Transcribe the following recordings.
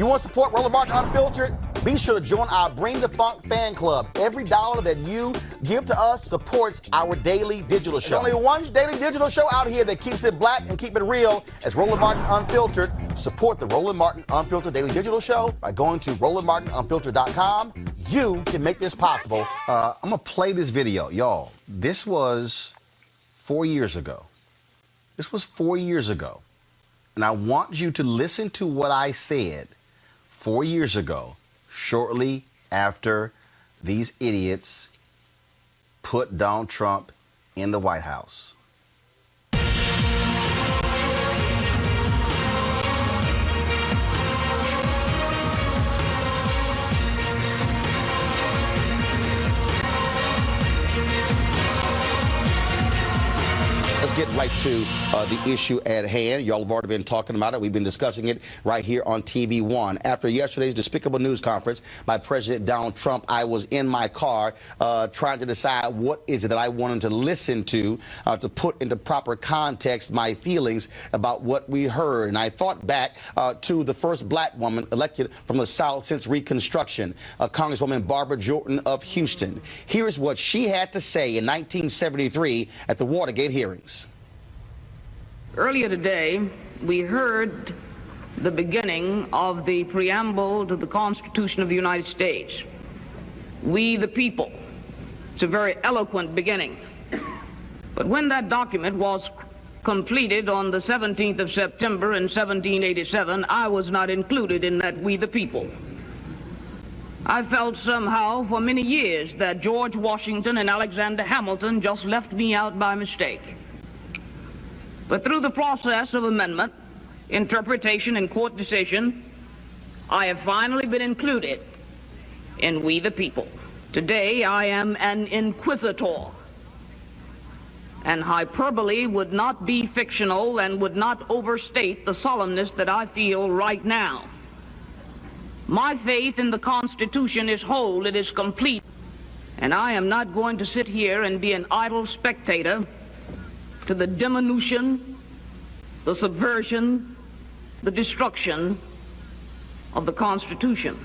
You want to support Roland Martin Unfiltered? Be sure to join our Bring the Funk fan club. Every dollar that you give to us supports our daily digital show. There's only one daily digital show out here that keeps it black and keep it real. As Roland Martin Unfiltered. Support the Roland Martin Unfiltered daily digital show by going to RolandMartinUnfiltered.com. You can make this possible. I'm going to play this video. Y'all, this was 4 years ago. This was 4 years ago. And I want you to listen to what I said 4 years ago, shortly after these idiots put Donald Trump in the White House. Let's get right to the issue at hand. Y'all have already been talking about it. We've been discussing it right here on TV One. After yesterday's despicable news conference by President Donald Trump, I was in my car trying to decide what is it that I wanted to listen to put into proper context my feelings about what we heard. And I thought back to the first black woman elected from the South since Reconstruction, Congresswoman Barbara Jordan of Houston. Here's what she had to say in 1973 at the Watergate hearings. Earlier today, we heard the beginning of the preamble to the Constitution of the United States. We the people. It's a very eloquent beginning. But when that document was completed on the 17th of September in 1787, I was not included in that we the people. I felt somehow for many years that George Washington and Alexander Hamilton just left me out by mistake. But through the process of amendment, interpretation, and court decision, I have finally been included in we the people. Today, I am an inquisitor, and hyperbole would not be fictional and would not overstate the solemnness that I feel right now. My faith in the Constitution is whole, it is complete, and I am not going to sit here and be an idle spectator to the diminution, the subversion, the destruction of the Constitution.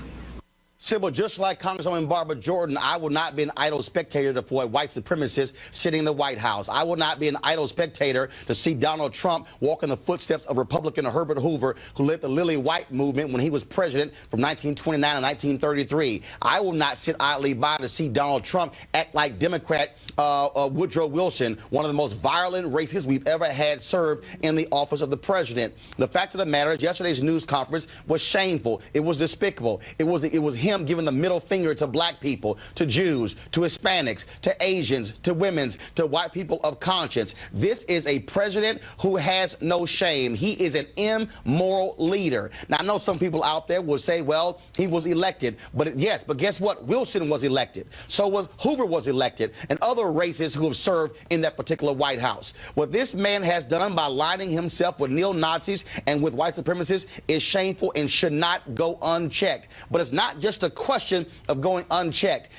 Sybil, just like Congresswoman Barbara Jordan, I will not be an idle spectator for a white supremacist sitting in the White House. I will not be an idle spectator to see Donald Trump walk in the footsteps of Republican Herbert Hoover, who led the Lily White movement when he was president from 1929 to 1933. I will not sit idly by to see Donald Trump act like Democrat Woodrow Wilson, one of the most violent racists we've ever had served in the office of the president. The fact of the matter is, yesterday's news conference was shameful. It was despicable. It was him giving the middle finger to black people, to Jews, to Hispanics, to Asians, to women, to white people of conscience. This is a president who has no shame. He is an immoral leader. Now, I know some people out there will say, well, he was elected. But yes, but guess what? Wilson was elected. So was Hoover was elected, and other racists who have served in that particular White House. What this man has done by lining himself with neo-Nazis and with white supremacists is shameful and should not go unchecked. But it's not just a question of going unchecked.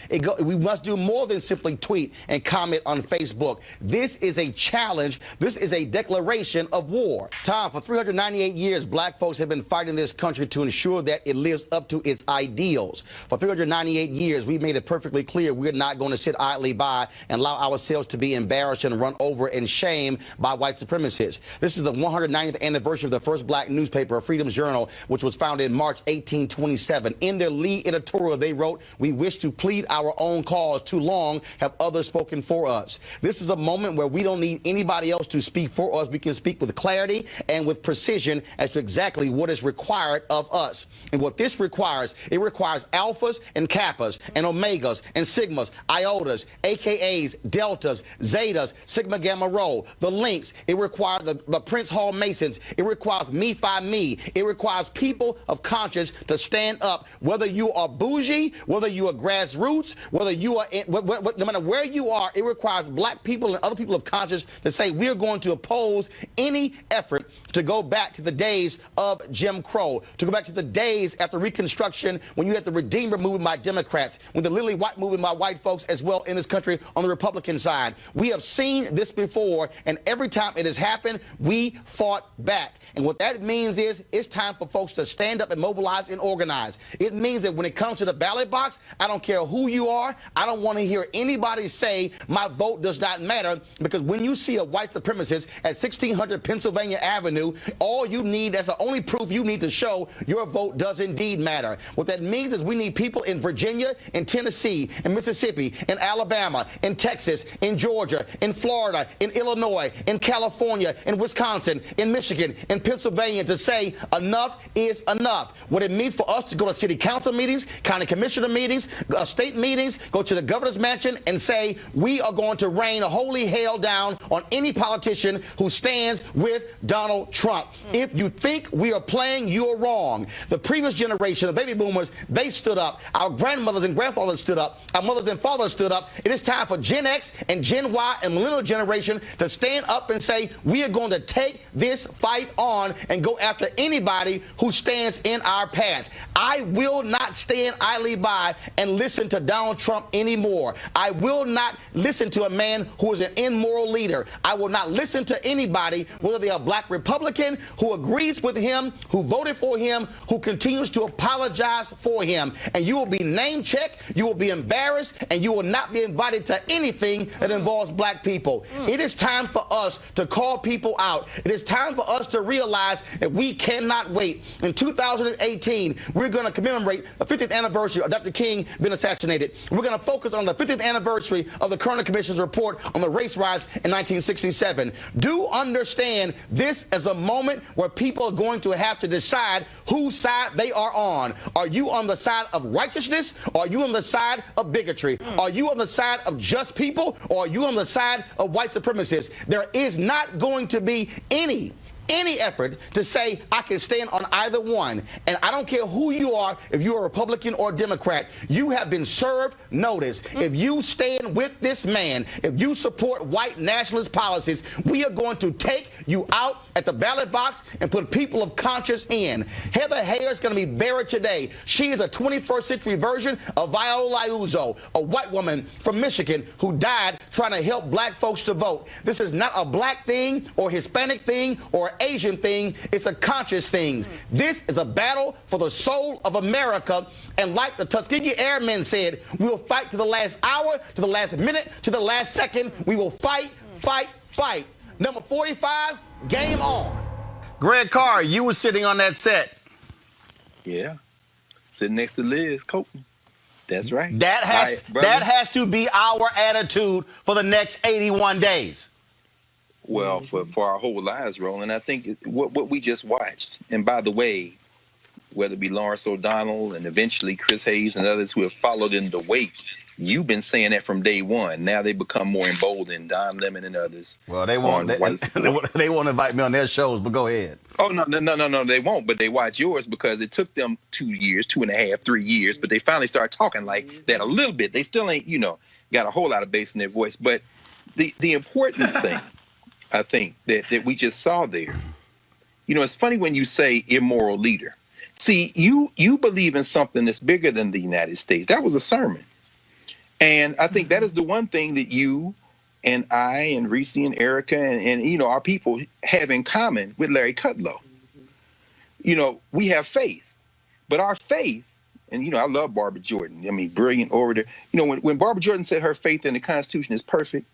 We must do more than simply tweet and comment on Facebook. This is a challenge. This is a declaration of war. Tom, for 398 years, black folks have been fighting this country to ensure that it lives up to its ideals. For 398 years, we've made it perfectly clear we're not going to sit idly by and allow ourselves to be embarrassed and run over and shamed by white supremacists. This is the 190th anniversary of the first black newspaper, Freedom's Journal, which was founded in March 1827. In their lead editorial, they wrote, "We wish to plead our own cause. Too long have others spoken for us." This is a moment where we don't need anybody else to speak for us. We can speak with clarity and with precision as to exactly what is required of us. And what this requires, it requires alphas and kappas and omegas and sigmas, iotas, AKAs, deltas, zetas, sigma gamma rho, the links. It requires the Prince Hall Masons. It requires me, phi, me. It requires people of conscience to stand up, whether you are bougie, whether you are grassroots, whether you are, no matter where you are, it requires black people and other people of conscience to say we're going to oppose any effort to go back to the days of Jim Crow, to go back to the days after Reconstruction when you had the Redeemer movement by Democrats, when the Lily White movement by white folks as well in this country on the Republican side. We have seen this before, and every time it has happened, we fought back. And what that means is it's time for folks to stand up and mobilize and organize. It means that when it comes to the ballot box, I don't care who you are. I don't want to hear anybody say my vote does not matter, because when you see a white supremacist at 1600 Pennsylvania Avenue, all you need, that's the only proof you need to show your vote does indeed matter. What that means is we need people in Virginia, in Tennessee, in Mississippi, in Alabama, in Texas, in Georgia, in Florida, in Illinois, in California, in Wisconsin, in Michigan, in Pennsylvania to say enough is enough. What it means for us to go to city council meetings, county commissioner meetings, state meetings, go to the governor's mansion and say we are going to rain holy hell down on any politician who stands with Donald Trump. If you think we are playing, you're wrong. The previous generation, the baby boomers, they stood up. Our grandmothers and grandfathers stood up. Our mothers and fathers stood up. It is time for Gen X and Gen Y and millennial generation to stand up and say we are going to take this fight on and go after anybody who stands in our path. I will not stand idly by and listen to Donald Trump anymore. I will not listen to a man who is an immoral leader. I will not listen to anybody, whether they are black Republican, who agrees with him, who voted for him, who continues to apologize for him. And you will be name checked, you will be embarrassed, and you will not be invited to anything that involves black people. It is time for us to call people out. It is time for us to realize that we cannot wait. In 2018, we're going to commemorate the 50th anniversary of Dr. King being assassinated. We're going to focus on the 50th anniversary of the Kerner Commission's report on the race riots in 1967. Do understand this is a moment where people are going to have to decide whose side they are on. Are you on the side of righteousness, or are you on the side of bigotry? Are you on the side of just people, or are you on the side of white supremacists? There is not going to be any effort to say I can stand on either one. And I don't care who you are, if you're a Republican or Democrat, you have been served notice. If you stand with this man, if you support white nationalist policies, we are going to take you out at the ballot box and put people of conscience in. Heather Heyer is going to be buried today. She is a 21st century version of Viola Liuzzo, a white woman from Michigan who died trying to help black folks to vote. This is not a black thing or Hispanic thing or Asian thing. It's a conscious thing. This is a battle for the soul of America. And like the Tuskegee Airmen said, we will fight to the last hour, to the last minute, to the last second. We will fight, fight, fight. Number 45, game on. Greg Carr, you were sitting on that set. Yeah, sitting next to Liz Copeland. That's right. That has to be our attitude for the next 81 days. Well, for our whole lives, Roland, I think what we just watched, and by the way, whether it be Lawrence O'Donnell and eventually Chris Hayes and others who have followed in the wake, you've been saying that from day one. Now they become more emboldened, Don Lemon and others. Well, they won't invite me on their shows, but go ahead. Oh, no, they won't, but they watch yours because it took them 2 years, 2.5, 3 years, but they finally started talking like that a little bit. They still ain't, got a whole lot of bass in their voice. But the important thing, I think, that we just saw there, it's funny when you say immoral leader. See, you believe in something that's bigger than the United States. That was a sermon. And I think that is the one thing that you and I and Reese and Erica and our people have in common with Larry Kudlow. We have faith, but our faith, and I love Barbara Jordan. I mean, brilliant orator. When Barbara Jordan said her faith in the Constitution is perfect,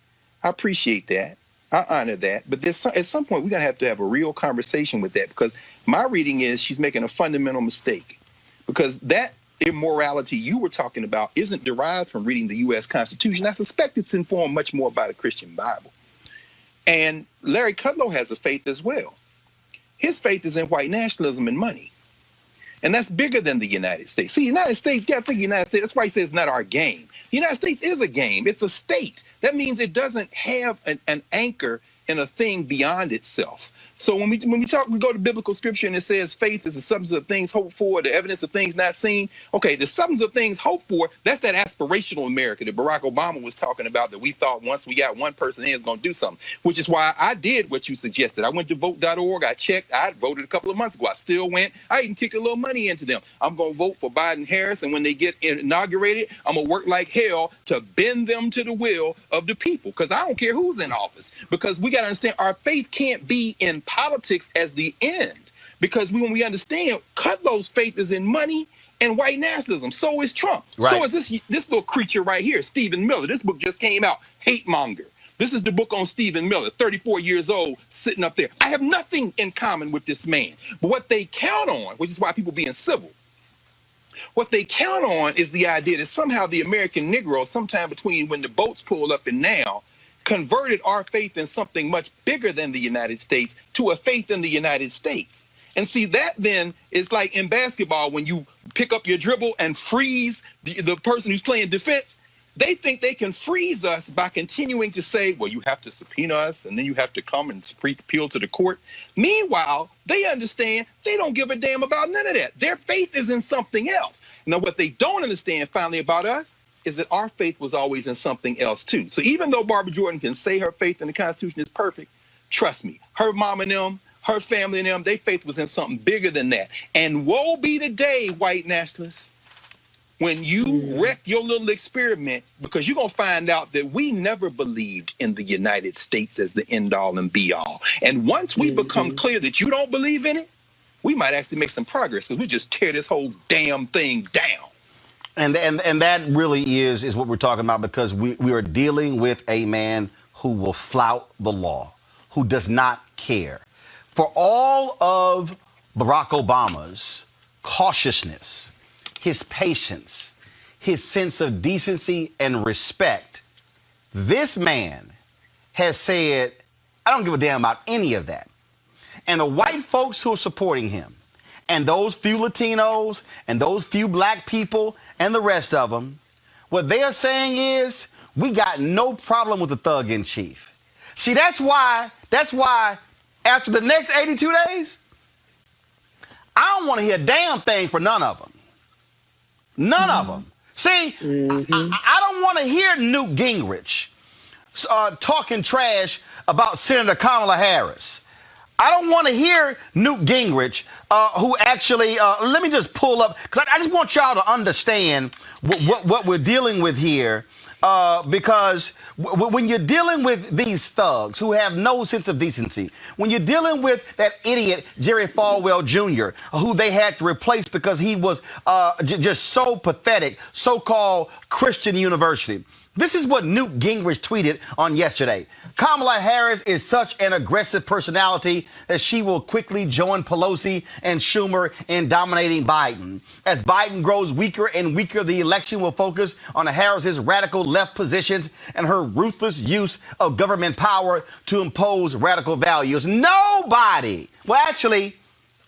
I appreciate that. I honor that. But at some point, we're going to have a real conversation with that, because my reading is she's making a fundamental mistake, because that immorality you were talking about isn't derived from reading the U.S. Constitution. I suspect it's informed much more by the Christian Bible. And Larry Kudlow has a faith as well. His faith is in white nationalism and money. And that's bigger than the United States. See, the United States, you got to think the United States, that's why he says it's not our game. The United States is a game. It's a state. That means it doesn't have an anchor in a thing beyond itself. So when we go to biblical scripture and it says faith is the substance of things hoped for, the evidence of things not seen. Okay, the substance of things hoped for, that's that aspirational America that Barack Obama was talking about, that we thought once we got one person in, is going to do something, which is why I did what you suggested. I went to vote.org. I checked. I voted a couple of months ago. I still went. I even kicked a little money into them. I'm going to vote for Biden Harris. And when they get inaugurated, I'm going to work like hell to bend them to the will of the people, because I don't care who's in office, because we got to understand our faith can't be in politics as the end, because when we understand Kudlow's faith is in money and white nationalism, so is Trump. Right. So is this little creature right here, Stephen Miller. This book just came out, Hate Monger. This is the book on Stephen Miller, 34 years old, sitting up there. I have nothing in common with this man, but what they count on, which is why people being civil, what they count on is the idea that somehow the American Negro, sometime between when the boats pulled up and now, converted our faith in something much bigger than the United States to a faith in the United States. And see, that then is like in basketball, when you pick up your dribble and freeze the person who's playing defense. They think they can freeze us by continuing to say, well, you have to subpoena us and then you have to come and appeal to the court. Meanwhile, they understand they don't give a damn about none of that. Their faith is in something else. Now, what they don't understand finally about us is that our faith was always in something else too. So even though Barbara Jordan can say her faith in the Constitution is perfect, trust me, her mom and them, her family and them, their faith was in something bigger than that. And woe be the day, white nationalists, when you wreck your little experiment, because you're going to find out that we never believed in the United States as the end all and be all. And once we become clear that you don't believe in it, we might actually make some progress, because we just tear this whole damn thing down. And that really is what we're talking about, because we are dealing with a man who will flout the law, who does not care. For all of Barack Obama's cautiousness, his patience, his sense of decency and respect, this man has said, I don't give a damn about any of that. And the white folks who are supporting him, and those few Latinos, and those few black people, and the rest of them, what they are saying is, we got no problem with the thug-in-chief. See, that's why after the next 82 days, I don't want to hear a damn thing for none of them. None of them. See, I don't want to hear Newt Gingrich talking trash about Senator Kamala Harris. I don't want to hear Newt Gingrich, who actually, let me just pull up, because I just want y'all to understand what we're dealing with here. Because when you're dealing with these thugs who have no sense of decency, when you're dealing with that idiot Jerry Falwell Jr., who they had to replace because he was just so pathetic, so-called Christian university. This is what Newt Gingrich tweeted on yesterday. Kamala Harris is such an aggressive personality that she will quickly join Pelosi and Schumer in dominating Biden. As Biden grows weaker and weaker, the election will focus on Harris's radical left positions and her ruthless use of government power to impose radical values. Nobody. Well, actually,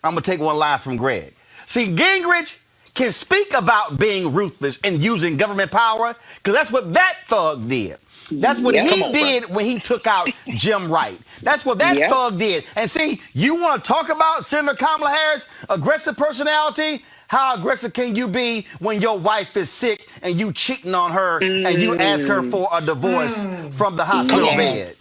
I'm going to take one line from Greg. See, Gingrich can speak about being ruthless and using government power, because that's what that thug did. That's what he did when he took out Jim Wright. That's what that thug did. And see, you want to talk about Senator Kamala Harris, aggressive personality? How aggressive can you be when your wife is sick and you cheating on her and you ask her for a divorce from the hospital bed?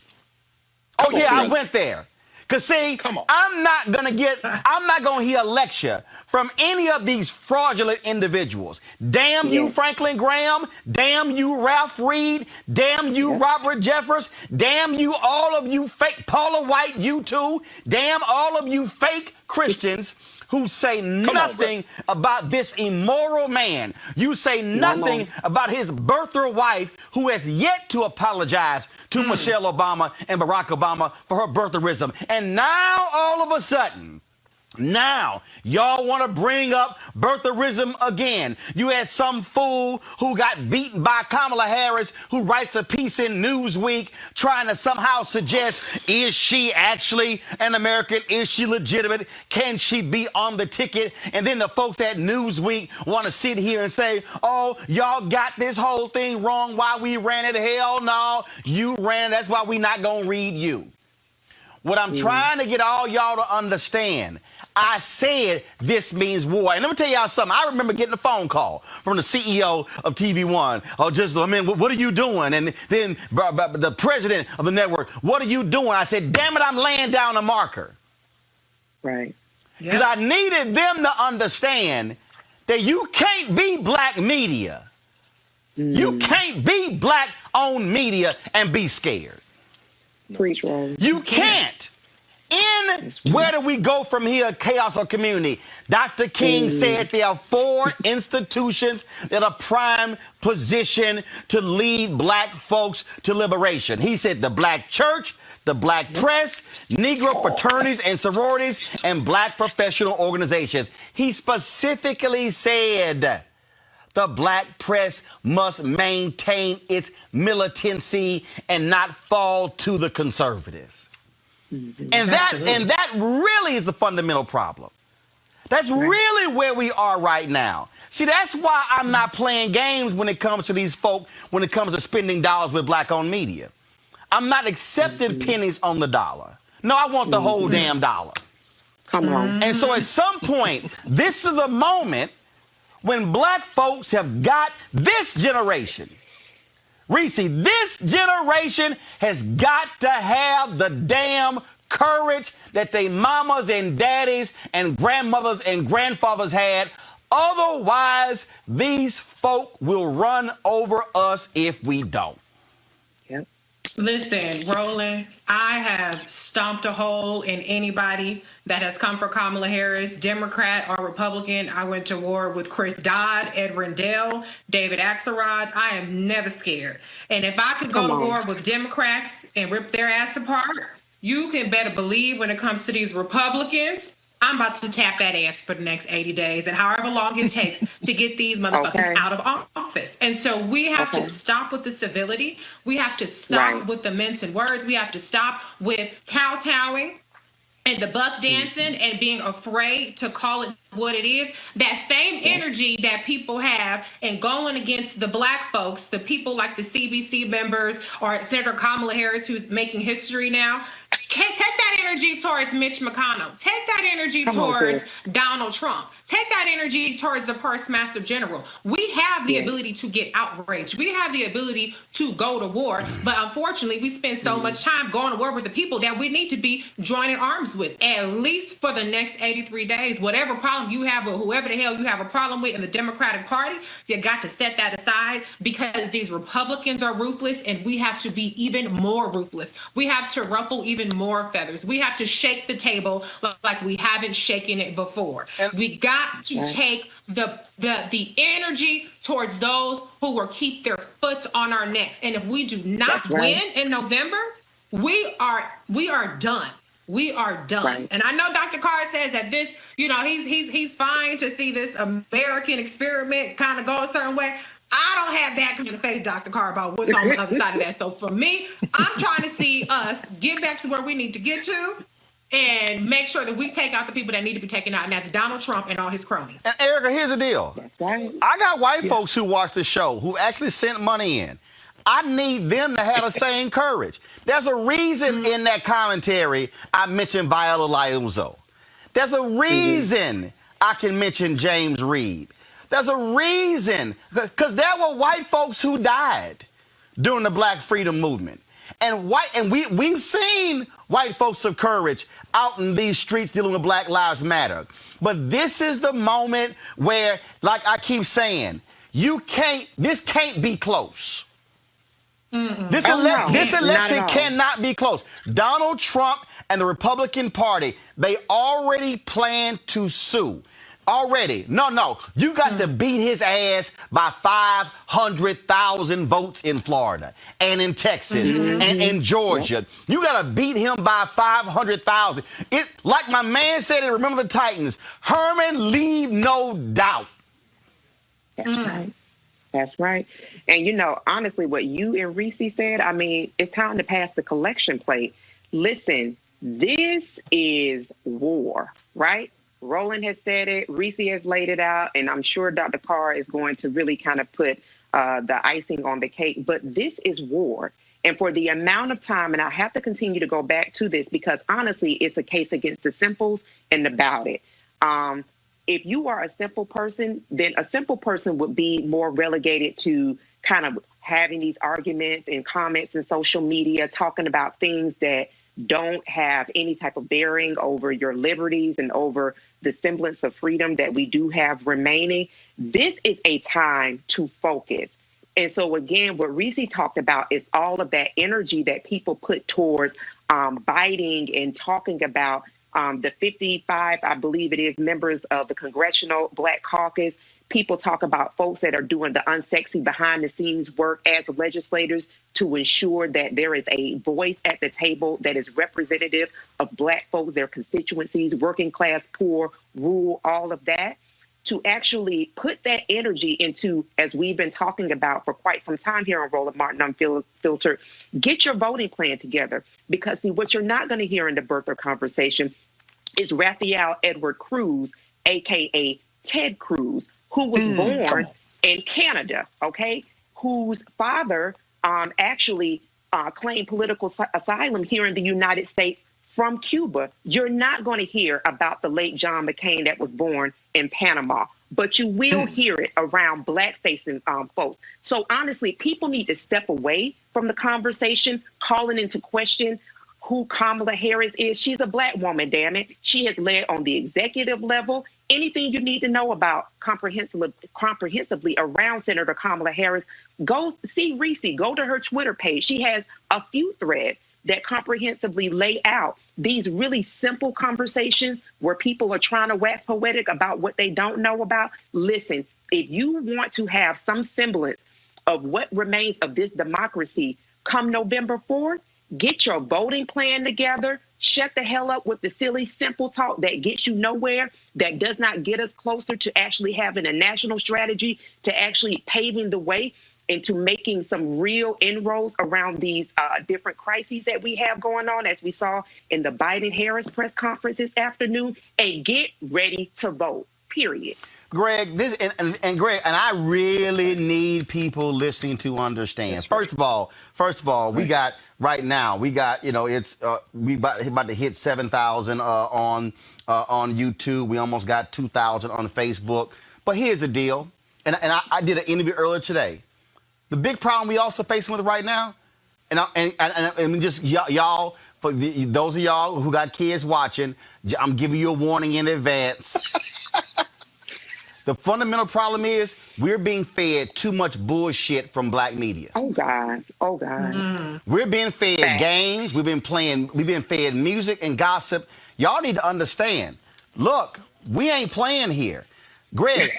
Oh, yeah, I went there. Because, see, I'm not going to hear a lecture from any of these fraudulent individuals. Damn you, Franklin Graham. Damn you, Ralph Reed. Damn you, Robert Jeffers. Damn you, all of you fake Paula White, you too. Damn all of you fake Christians who say nothing about this immoral man. You say nothing about his birther wife, who has yet to apologize to Michelle Obama and Barack Obama for her birtherism. And now, all of a sudden, now, y'all want to bring up birtherism again. You had some fool who got beaten by Kamala Harris, who writes a piece in Newsweek trying to somehow suggest, is she actually an American? Is she legitimate? Can she be on the ticket? And then the folks at Newsweek want to sit here and say, oh, y'all got this whole thing wrong. Why we ran it? Hell no, you ran. That's why we not going to read you. What I'm trying to get all y'all to understand, I said this means war. And let me tell y'all something. I remember getting a phone call from the CEO of TV One. Oh, just, I mean, what are you doing? And then the president of the network, what are you doing? I said, damn it, I'm laying down a marker. Right. Because I needed them to understand that you can't be black media. You can't be black-owned media and be scared. Preach, Roland. You can't. Where do we go from here, chaos or community? Dr. King said there are 4 institutions that are prime position to lead black folks to liberation. He said the black church, the black press, Negro fraternities and sororities, and black professional organizations. He specifically said the black press must maintain its militancy and not fall to the conservative. And that really is the fundamental problem. That's really where we are right now. See, that's why I'm not playing games when it comes to these folk, when it comes to spending dollars with black-owned media. I'm not accepting pennies on the dollar. No, I want the whole damn dollar. Come on. And so at some point, this is the moment when black folks have got this generation. Reese, this generation has got to have the damn courage that they mamas and daddies and grandmothers and grandfathers had. Otherwise, these folk will run over us if we don't. Yep. Listen, Roland, I have stomped a hole in anybody that has come for Kamala Harris, Democrat or Republican. I went to war with Chris Dodd, Ed Rendell, David Axelrod. I am never scared. And if I could go to war with Democrats and rip their ass apart, you can better believe when it comes to these Republicans, I'm about to tap that ass for the next 80 days and however long it takes to get these motherfuckers out of office. And so we have to stop with the civility. We have to stop with the mincing words. We have to stop with kowtowing and the buck dancing and being afraid to call it what it is. That same energy that people have and going against the black folks, the people like the CBC members or Senator Kamala Harris, who's making history now, take that energy towards Mitch McConnell. Take that energy towards Donald Trump. Take that energy towards the Postmaster General. We have the ability to get outraged. We have the ability to go to war. But unfortunately, we spend so much time going to war with the people that we need to be joining arms with, at least for the next 83 days. Whatever problem you have or whoever the hell you have a problem with in the Democratic Party, you got to set that aside because these Republicans are ruthless and we have to be even more ruthless. We have to ruffle even more feathers. We have to shake the table like we haven't shaken it before. We got to take the energy towards those who will keep their foot on our necks. And if we do not win in November, we are done. We are done. And I know Dr. Carr says that this, you know, he's fine to see this American experiment kind of go a certain way. I don't have that kind of faith, Dr. Carr, about what's on the other side of that. So for me, I'm trying to see us get back to where we need to get to and make sure that we take out the people that need to be taken out, and that's Donald Trump and all his cronies. And Erica, here's the deal. That's right. I got white folks who watch the show who actually sent money in. I need them to have the same courage. There's a reason in that commentary I mentioned Viola Liuzzo. There's a reason I can mention James Reed. There's a reason, because there were white folks who died during the Black Freedom Movement. And we've seen white folks of courage out in these streets dealing with Black Lives Matter. But this is the moment where, like I keep saying, this can't be close. This election cannot be close. Donald Trump and the Republican Party, they already plan to sue. Already. No. You got to beat his ass by 500,000 votes in Florida and in Texas and in Georgia. You got to beat him by 500,000. Like my man said in Remember the Titans, Herman, leave no doubt. That's right. That's right. And, you know, honestly, what you and Reese said, I mean, it's time to pass the collection plate. Listen, this is war, right? Roland has said it, Reese has laid it out, and I'm sure Dr. Carr is going to really kind of put the icing on the cake. But this is war. And for the amount of time, and I have to continue to go back to this because honestly, it's a case against the simples and about it. If you are a simple person, then a simple person would be more relegated to kind of having these arguments and comments in social media, talking about things that don't have any type of bearing over your liberties and over the semblance of freedom that we do have remaining. This is a time to focus. And so again, what Reese talked about is all of that energy that people put towards biting and talking about the 55, I believe it is, members of the Congressional Black Caucus. People talk about folks that are doing the unsexy behind the scenes work as legislators to ensure that there is a voice at the table that is representative of Black folks, their constituencies, working class, poor, rural, all of that. To actually put that energy into, as we've been talking about for quite some time here on Roland Martin Unfiltered, get your voting plan together. Because see, what you're not going to hear in the birther conversation is Raphael Edward Cruz, aka Ted Cruz, who was born in Canada, okay, whose father actually claimed political asylum here in the United States from Cuba. You're not going to hear about the late John McCain that was born in Panama, but you will hear it around Black-facing folks. So honestly, people need to step away from the conversation, calling into question who Kamala Harris is. She's a Black woman, damn it. She has led on the executive level. Anything you need to know about comprehensively around Senator Kamala Harris, go see Reese, go to her Twitter page. She has a few threads that comprehensively lay out these really simple conversations where people are trying to wax poetic about what they don't know about. Listen, if you want to have some semblance of what remains of this democracy come November 4th, get your voting plan together. Shut the hell up with the silly, simple talk that gets you nowhere, that does not get us closer to actually having a national strategy, to actually paving the way into making some real inroads around these different crises that we have going on, as we saw in the Biden-Harris press conference this afternoon, and get ready to vote, period. Greg, this and Greg, and I really need people listening to understand. That's First of all, we got right now. We got it's we about to hit 7,000 on YouTube. We almost got 2,000 on Facebook. But here's the deal, and I did an interview earlier today. The big problem we also facing with right now, and just y'all, for those of y'all who got kids watching, I'm giving you a warning in advance. The fundamental problem is we're being fed too much bullshit from Black media. Oh God. Oh God. We're being fed games. We've been fed music and gossip. Y'all need to understand. Look, we ain't playing here. Greg,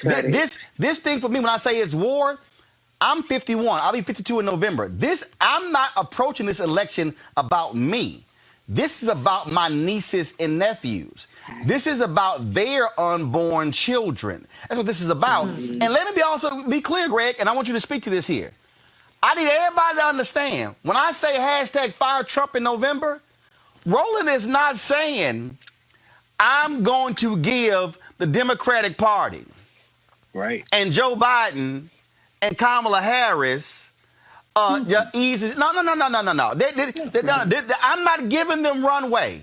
this thing for me, when I say it's war, I'm 51. I'll be 52 in November. I'm not approaching this election about me. This is about my nieces and nephews. This is about their unborn children. That's what this is about. And let me also be clear, Greg, and I want you to speak to this here. I need everybody to understand, when I say hashtag fire Trump in November, Roland is not saying I'm going to give the Democratic Party and Joe Biden and Kamala Harris easy. No. I'm not giving them runway.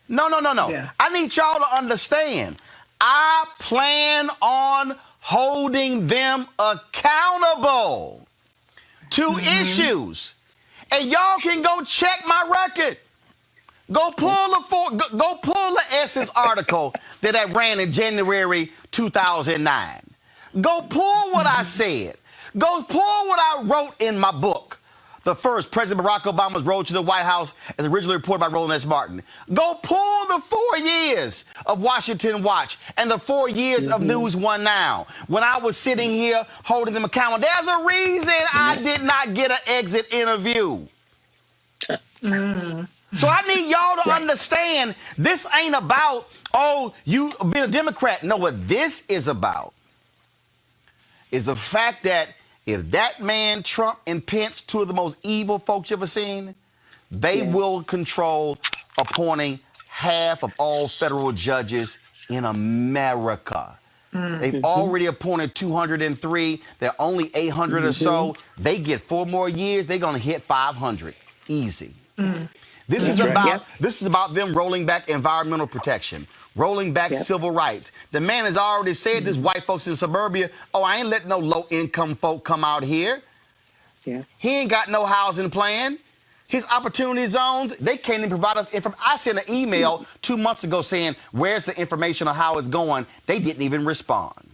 No. Yeah. I need y'all to understand. I plan on holding them accountable to issues. And y'all can go check my record. Go pull the Essence article that I ran in January 2009. Go pull what I said. Go pull what I wrote in my book, The First President Barack Obama's Road to the White House, as originally reported by Roland S. Martin. Go pull the 4 years of Washington Watch and the 4 years of News One Now, when I was sitting here holding them accountable. There's a reason I did not get an exit interview. So I need y'all to understand, this ain't about, oh, you being a Democrat. No, what this is about is the fact that if that man, Trump, and Pence, two of the most evil folks you ever seen, they will control appointing half of all federal judges in America. They've already appointed 203. There are only 800 or so. They get 4 more years. They're going to hit 500. Easy. This is about them rolling back environmental protection, rolling back civil rights. The man has already said this, white folks in suburbia, oh, I ain't letting no low-income folk come out here. Yeah. He ain't got no housing plan. His opportunity zones, they can't even provide us information. I sent an email 2 months ago saying, where's the information on how it's going? They didn't even respond.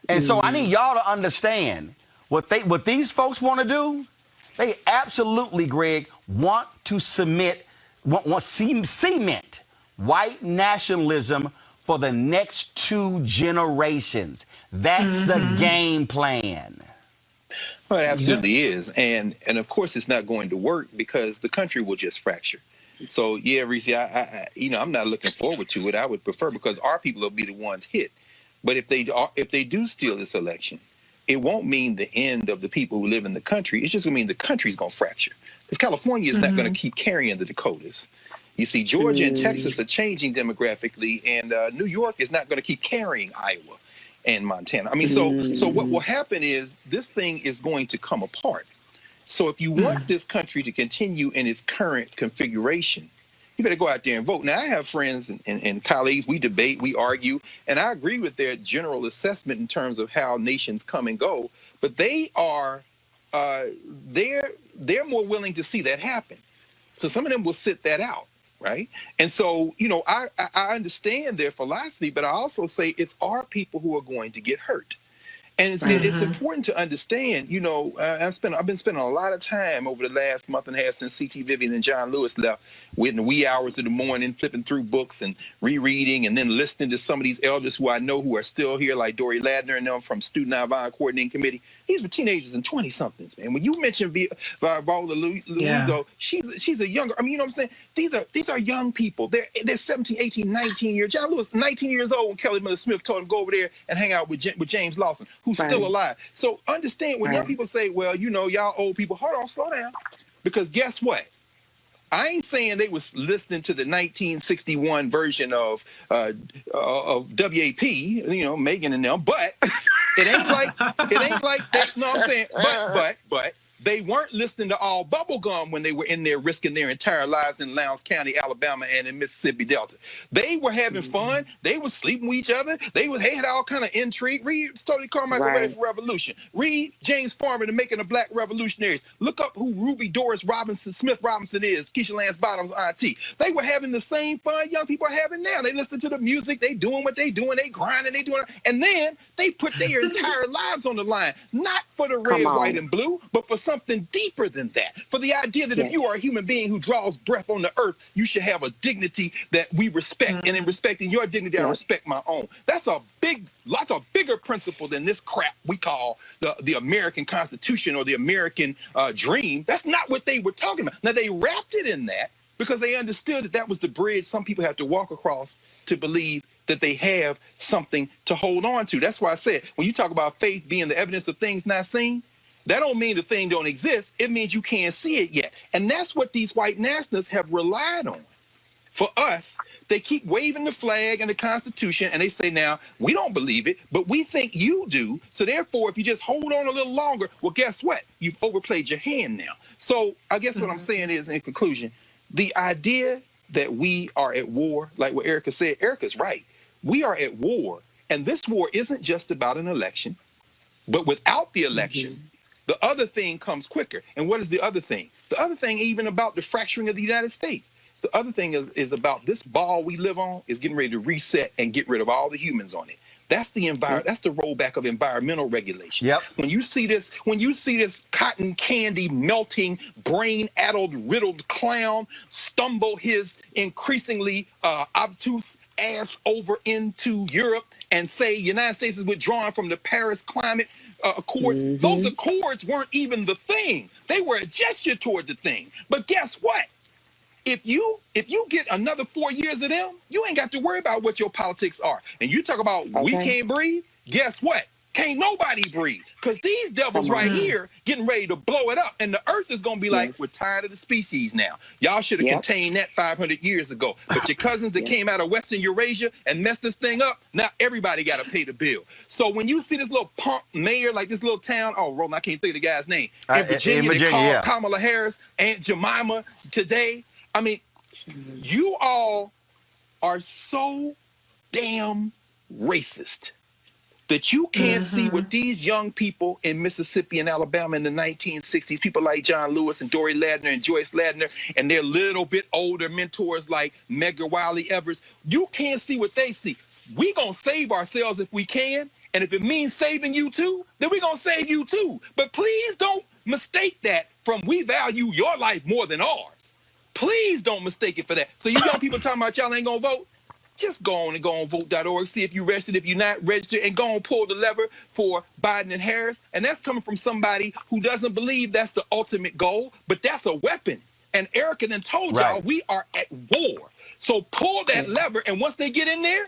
And so I need y'all to understand what these folks want to do. They absolutely, Greg, want to cement white nationalism for the next 2 generations. That's the game plan. Well, it absolutely is. And of course, it's not going to work because the country will just fracture. So, yeah, Reese, I'm not looking forward to it. I would prefer, because our people will be the ones hit. But if they do steal this election, it won't mean the end of the people who live in the country. It's just going to mean the country's going to fracture. Because California is not going to keep carrying the Dakotas. You see, Georgia and Texas are changing demographically, and New York is not going to keep carrying Iowa and Montana. I mean, so what will happen is this thing is going to come apart. So if you want this country to continue in its current configuration, you better go out there and vote. Now, I have friends and colleagues, we debate, we argue, and I agree with their general assessment in terms of how nations come and go, but they are, they're more willing to see that happen. So some of them will sit that out, right? And so, I understand their philosophy, but I also say it's our people who are going to get hurt. And it's important to understand, I've been spending a lot of time over the last month and a half since C.T. Vivian and John Lewis left, in the wee hours of the morning, flipping through books and rereading, and then listening to some of these elders who I know who are still here, like Dory Ladner and them from Student Nonviolent Coordinating Committee. These were teenagers and 20-somethings, man. When you mention Viola Louiso, she's a younger, you know what I'm saying? These are young people. They're 17, 18, 19 years. John Lewis, 19 years old when Kelly Miller Smith told him go over there and hang out with James Lawson, who's still alive. So understand when young people say, well, y'all old people, hold on, slow down. Because guess what? I ain't saying they was listening to the 1961 version of WAP, Megan and them, but it ain't like that. No, I'm saying, but they weren't listening to all bubblegum when they were in there risking their entire lives in Lowndes County, Alabama, and in Mississippi Delta. They were having fun. They were sleeping with each other. They had all kind of intrigue. Read Stokely Carmichael Ready for Revolution. Read James Farmer, The Making of Black Revolutionaries. Look up who Ruby Doris Smith Robinson is, Keisha Lance Bottom's auntie. They were having the same fun young people are having now. They listen to the music. They doing what they doing. They grinding. They doing it. And then they put their entire lives on the line, not for the red, white, and blue, but for something deeper than that. For the idea that if you are a human being who draws breath on the earth, you should have a dignity that we respect. And in respecting your dignity, I respect my own. That's lots of bigger principle than this crap we call the American Constitution or the American dream. That's not what they were talking about. Now, they wrapped it in that because they understood that was the bridge some people have to walk across to believe that they have something to hold on to. That's why I said, when you talk about faith being the evidence of things not seen, that don't mean the thing don't exist. It means you can't see it yet. And that's what these white nationalists have relied on. For us, they keep waving the flag and the Constitution, and they say, now, we don't believe it, but we think you do. So therefore, if you just hold on a little longer, well, guess what? You've overplayed your hand now. So I guess what I'm saying is, in conclusion, the idea that we are at war, like what Erica said, Erica's right. We are at war, and this war isn't just about an election, but without the election, the other thing comes quicker. And what is the other thing? The other thing, even about the fracturing of the United States. The other thing is about this ball we live on is getting ready to reset and get rid of all the humans on it. That's the that's the rollback of environmental regulations. Yep. When you see this cotton candy melting, brain-addled, riddled clown stumble his increasingly obtuse ass over into Europe and say United States is withdrawing from the Paris climate accords. Those accords weren't even the thing. They were a gesture toward the thing. But guess what? If you get another 4 years of them, you ain't got to worry about what your politics are. And you talk about we can't breathe. Guess what? Can't nobody breathe. Because these devils right here getting ready to blow it up. And the earth is going to be like, we're tired of the species now. Y'all should have contained that 500 years ago. But your cousins that came out of Western Eurasia and messed this thing up, now everybody got to pay the bill. So when you see this little punk mayor, like this little town, oh, Roland, I can't think of the guy's name. In Virginia, they called Kamala Harris, Aunt Jemima today. I mean, you all are so damn racist that you can't see what these young people in Mississippi and Alabama in the 1960s, people like John Lewis and Dory Ladner and Joyce Ladner and their little bit older mentors like Medgar Wiley Evers, you can't see what they see. We gonna save ourselves if we can, and if it means saving you too, then we gonna save you too. But please don't mistake that from we value your life more than ours. Please don't mistake it for that. So you young people talking about y'all ain't gonna vote, just go on and go on vote.org, see if you're registered, if you're not registered, and go on pull the lever for Biden and Harris. And that's coming from somebody who doesn't believe that's the ultimate goal, but that's a weapon. And Erica done told y'all we are at war. So pull that lever, and once they get in there,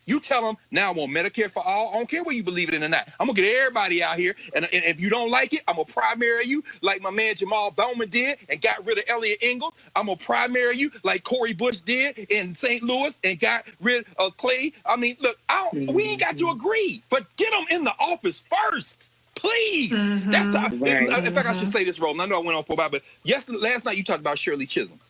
you tell them, now I want Medicare for all. I don't care whether you believe it in or not. I'm going to get everybody out here, and if you don't like it, I'm going to primary you like my man Jamal Bowman did and got rid of Elliot Ingalls. I'm going to primary you like Cori Bush did in St. Louis and got rid of Clay. I mean, look, we ain't got to agree, but get them in the office first. Please. That's the. In fact, I should say this, Roland. I know I went on for a while, but last night you talked about Shirley Chisholm.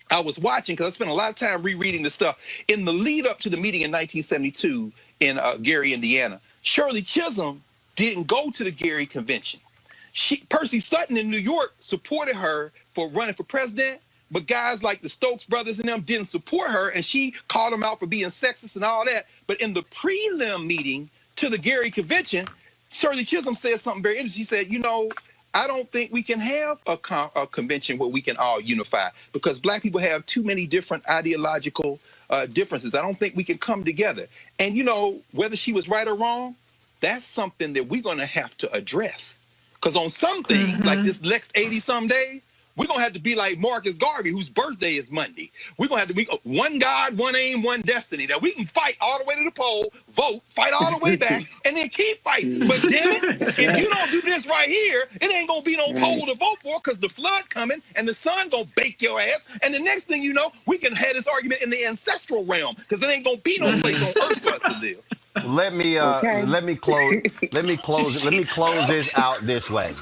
I was watching because I spent a lot of time rereading the stuff. In the lead up to the meeting in 1972 in Gary, Indiana, Shirley Chisholm didn't go to the Gary convention. Percy Sutton in New York supported her for running for president, but guys like the Stokes brothers and them didn't support her, and she called them out for being sexist and all that. But in the prelim meeting to the Gary convention, Shirley Chisholm said something very interesting. She said, you know, I don't think we can have a convention where we can all unify because black people have too many different ideological differences. I don't think we can come together. And, you know, whether she was right or wrong, that's something that we're going to have to address. Because on some things, like this next 80-some days, we're going to have to be like Marcus Garvey, whose birthday is Monday. We're going to have to be one God, one aim, one destiny. That we can fight all the way to the poll, vote, fight all the way back, and then keep fighting. But damn it, if you don't do this right here, it ain't going to be no poll to vote for because the flood coming and the sun going to bake your ass. And the next thing you know, we can have this argument in the ancestral realm because it ain't going to be no place on earth for us to live. Let me close this out this way.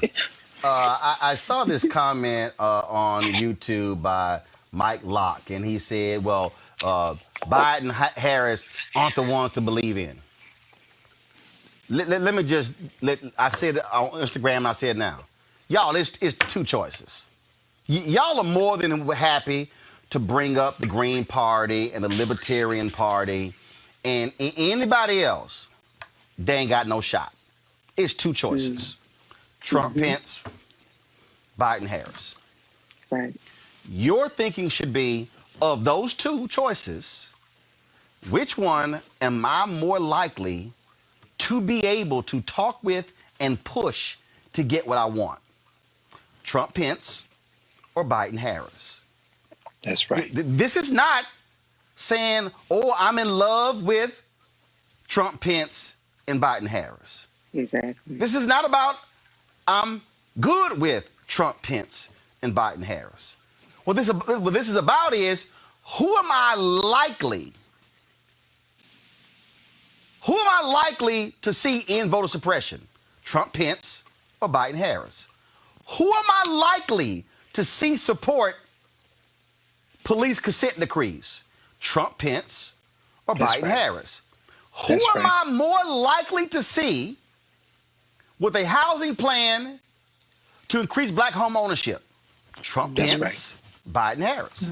I saw this comment on YouTube by Mike Locke, and he said, well, Biden, Harris aren't the ones to believe in. Let me just, I said it on Instagram, and I said it now. Y'all, it's two choices. Y'all are more than happy to bring up the Green Party and the Libertarian Party and anybody else. They ain't got no shot. It's two choices. Trump, Pence, Biden, Harris. Right. Your thinking should be, of those two choices, which one am I more likely to be able to talk with and push to get what I want? Trump, Pence, or Biden, Harris? That's right. This is not saying, oh, I'm in love with Trump, Pence, and Biden, Harris. Exactly. This is not about I'm good with Trump, Pence, and Biden, Harris. What this is about is who am I likely to see in voter suppression? Trump, Pence, or Biden, Harris? Who am I likely to see support police consent decrees? Trump, Pence, or Biden, Harris? Who am I more likely to see with a housing plan to increase black home ownership? Trump, Pence, Biden, Harris.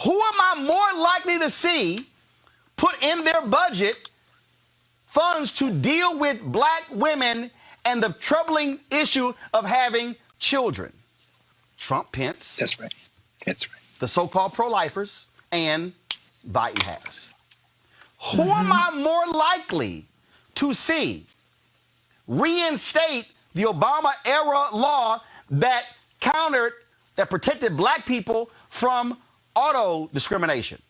Who am I more likely to see put in their budget funds to deal with black women and the troubling issue of having children? Trump, Pence. That's right. That's right. The so-called pro-lifers and Biden, Harris. Who am I more likely to see reinstate the Obama-era law that protected black people from auto discrimination?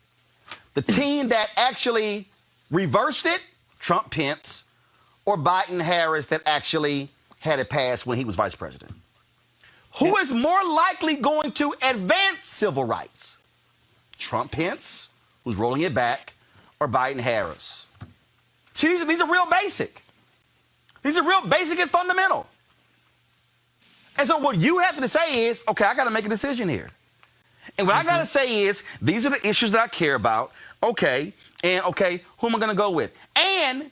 The team that actually reversed it, Trump, Pence, or Biden-Harris that actually had it passed when he was vice president? Who is more likely going to advance civil rights? Trump-Pence, who's rolling it back, or Biden-Harris? See, these are real basic. These are real basic and fundamental. And so what you have to say is, okay, I got to make a decision here. And what I got to say is, these are the issues that I care about. Okay, and okay, who am I going to go with? And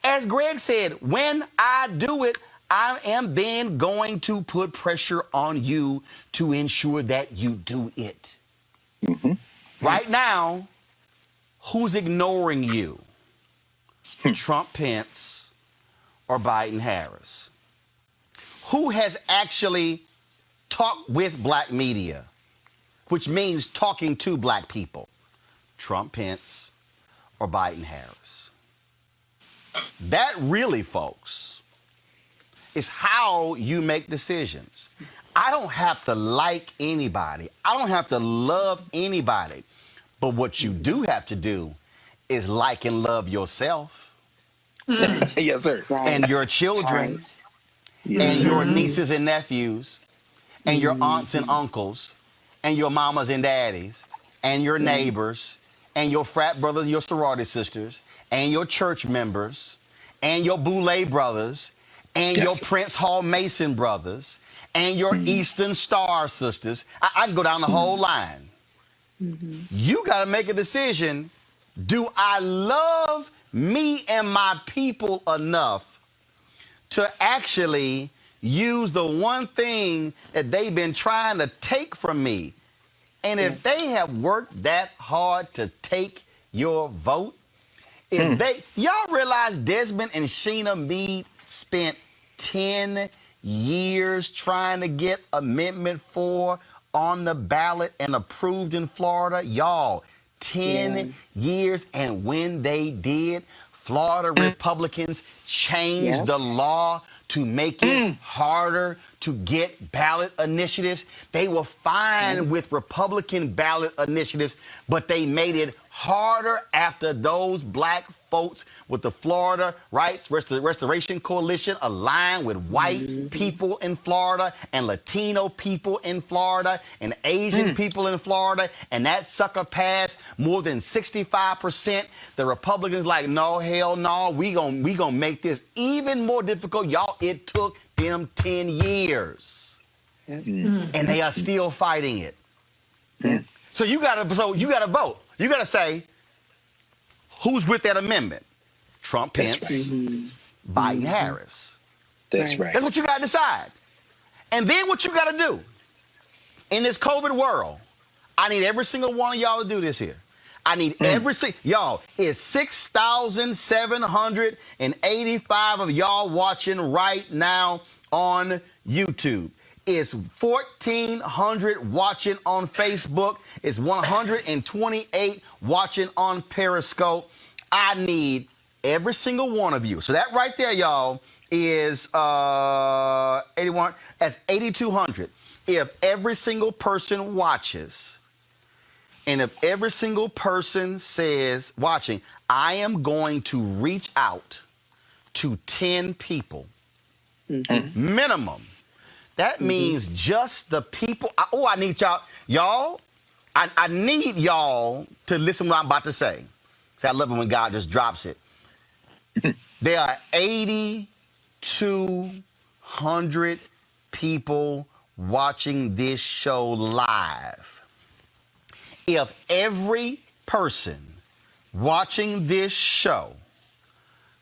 as Greg said, when I do it, I am then going to put pressure on you to ensure that you do it. Right now, who's ignoring you? Trump-Pence or Biden-Harris? Who has actually talked with black media, which means talking to black people? Trump-Pence or Biden-Harris? That really, folks, is how you make decisions. I don't have to like anybody. I don't have to love anybody. But what you do have to do is like and love yourself. Yes, sir. Right. And your children. Right. And your nieces and nephews. And your aunts and uncles. And your mamas and daddies. And your neighbors. And your frat brothers, your sorority sisters. And your church members. And your Boulay brothers. And your Prince Hall Mason brothers. And your Eastern Star sisters. I can go down the whole line. You got to make a decision. Do I love me and my people enough to actually use the one thing that they've been trying to take from me? And if they have worked that hard to take your vote, if y'all realize Desmond and Sheena Meade spent 10 years trying to get Amendment 4 on the ballot and approved in Florida? Y'all, 10 years. And when they did, Florida Republicans changed the law to make it harder to get ballot initiatives. They were fine with Republican ballot initiatives, but they made it harder after those black folks with the Florida Rights Restoration Coalition aligned with white people in Florida and Latino people in Florida and Asian people in Florida, and that sucker passed more than 65%. The Republicans like, no, hell no, we gonna make this even more difficult. Y'all, it took them 10 years. And they are still fighting it. So you gotta vote. You gotta say, who's with that amendment? Trump, Pence, Biden, Harris. That's right. That's what you gotta decide. And then what you gotta do in this COVID world, I need every single one of y'all to do this here. I need every single, y'all, it's 6,785 of y'all watching right now on YouTube. It's 1,400 watching on Facebook. It's 128 watching on Periscope. I need every single one of you. So that right there, y'all, is 81. That's 8,200. If every single person watches, and if every single person says, watching, I am going to reach out to 10 people, minimum. That means just the people. I need y'all. Y'all, I need y'all to listen to what I'm about to say. See, I love it when God just drops it. There are 8,200 people watching this show live. If every person watching this show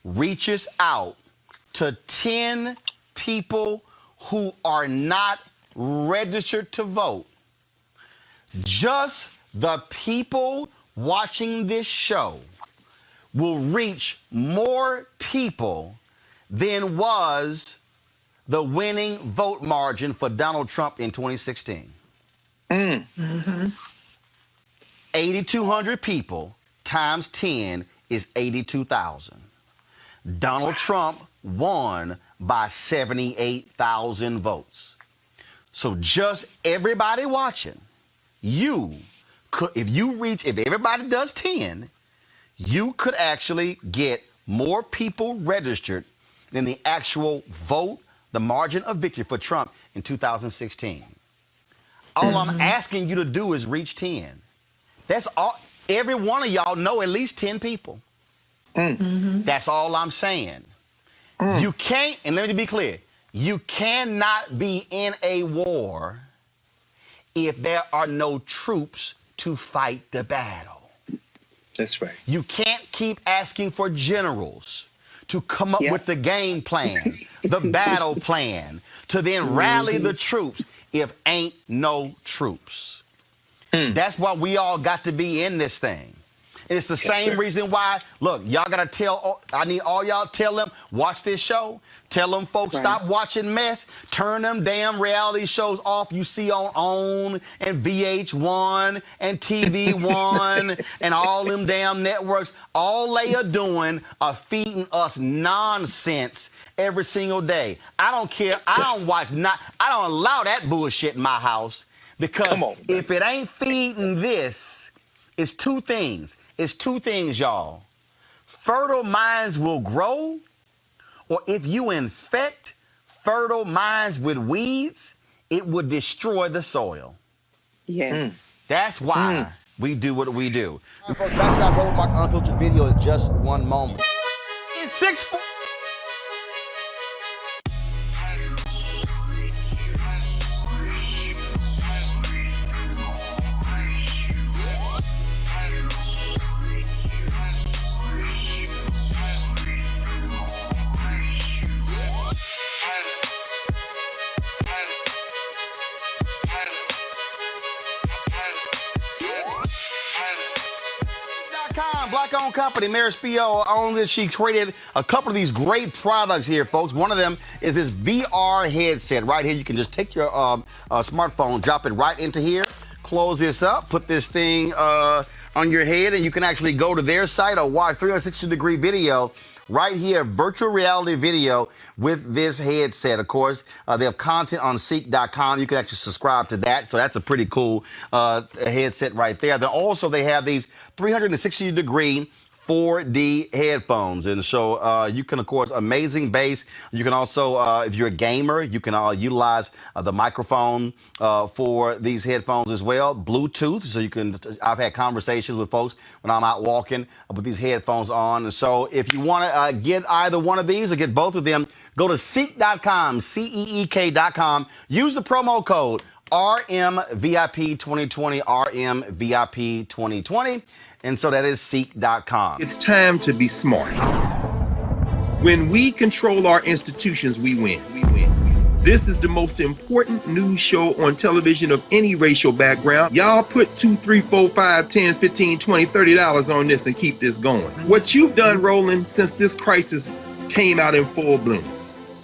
reaches out to 10 people who are not registered to vote, just the people watching this show will reach more people than was the winning vote margin for Donald Trump in 2016. 8,200 people times 10 is 82,000. Donald Trump won by 78,000 votes. So just everybody watching, you could, if everybody does 10, you could actually get more people registered than the actual vote, the margin of victory for Trump in 2016. All I'm asking you to do is reach 10. That's all. Every one of y'all know at least 10 people. That's all I'm saying. You can't, and let me be clear, you cannot be in a war if there are no troops to fight the battle. That's right. You can't keep asking for generals to come up with the game plan, the battle plan, to then rally the troops if ain't no troops. That's why we all got to be in this thing. And it's the same reason why, look, y'all got to tell, I need all y'all tell them, watch this show. Tell them folks, stop watching mess. Turn them damn reality shows off you see on OWN and VH1 and TV1 and all them damn networks. All they are doing are feeding us nonsense every single day. I don't care. I don't watch, I don't allow that bullshit in my house because if it ain't feeding this, it's two things. It's two things, y'all. Fertile minds will grow, or if you infect fertile minds with weeds, it would destroy the soil. Yes. That's why we do what we do. Folks, back to that Roland Martin Unfiltered video in just one moment. It's 6. Black-owned company, Mary Spio owns it. She created a couple of these great products here, folks. One of them is this VR headset right here. You can just take your smartphone, drop it right into here, close this up, put this thing on your head, and you can actually go to their site or watch 360-degree video right here, virtual reality video with this headset. Of course, they have content on Ceek.com. You can actually subscribe to that. So that's a pretty cool headset right there. Then also they have these 360-degree 4D headphones. And so you can, of course, amazing bass. You can also, if you're a gamer, you can utilize the microphone for these headphones as well. Bluetooth, so you can, I've had conversations with folks when I'm out walking with these headphones on. And so if you want to get either one of these or get both of them, go to Ceek.com, CEEK.com. Use the promo code RMVIP2020, RMVIP2020. And so that is Ceek.com. It's time to be smart. When we control our institutions, we win. This is the most important news show on television of any racial background. Y'all put $2, $3, $4, $5, $10, $15, $20, $30 on this and keep this going. What you've done, Roland, since this crisis came out in full bloom.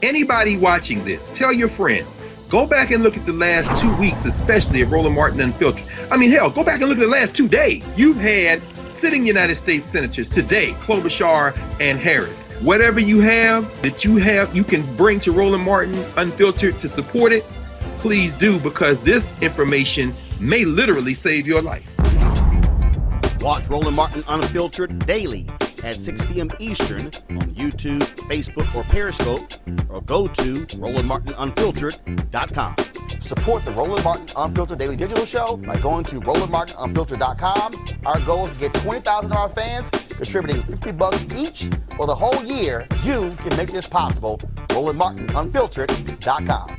Anybody watching this, tell your friends. Go back and look at the last 2 weeks, especially of Roland Martin Unfiltered. I mean, hell, go back and look at the last 2 days. You've had sitting United States senators today, Klobuchar and Harris. Whatever you have that you can bring to Roland Martin Unfiltered to support it, please do, because this information may literally save your life. Watch Roland Martin Unfiltered daily at 6 p.m. Eastern on YouTube, Facebook, or Periscope, or go to RolandMartinUnfiltered.com. Support the Roland Martin Unfiltered Daily Digital Show by going to RolandMartinUnfiltered.com. Our goal is to get 20,000 of our fans contributing $50 each for the whole year. You can make this possible. RolandMartinUnfiltered.com.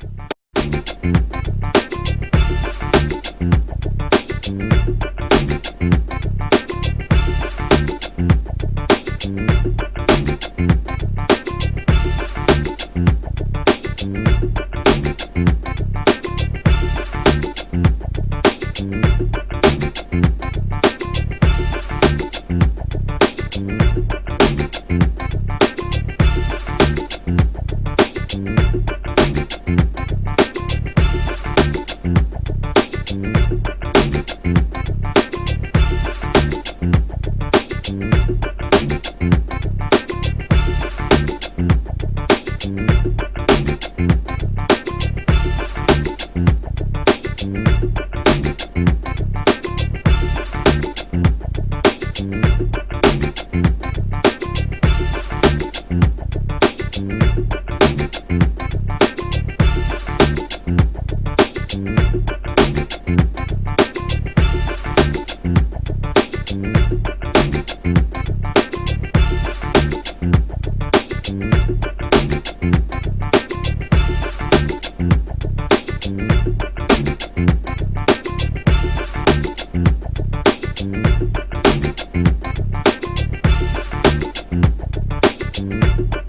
you.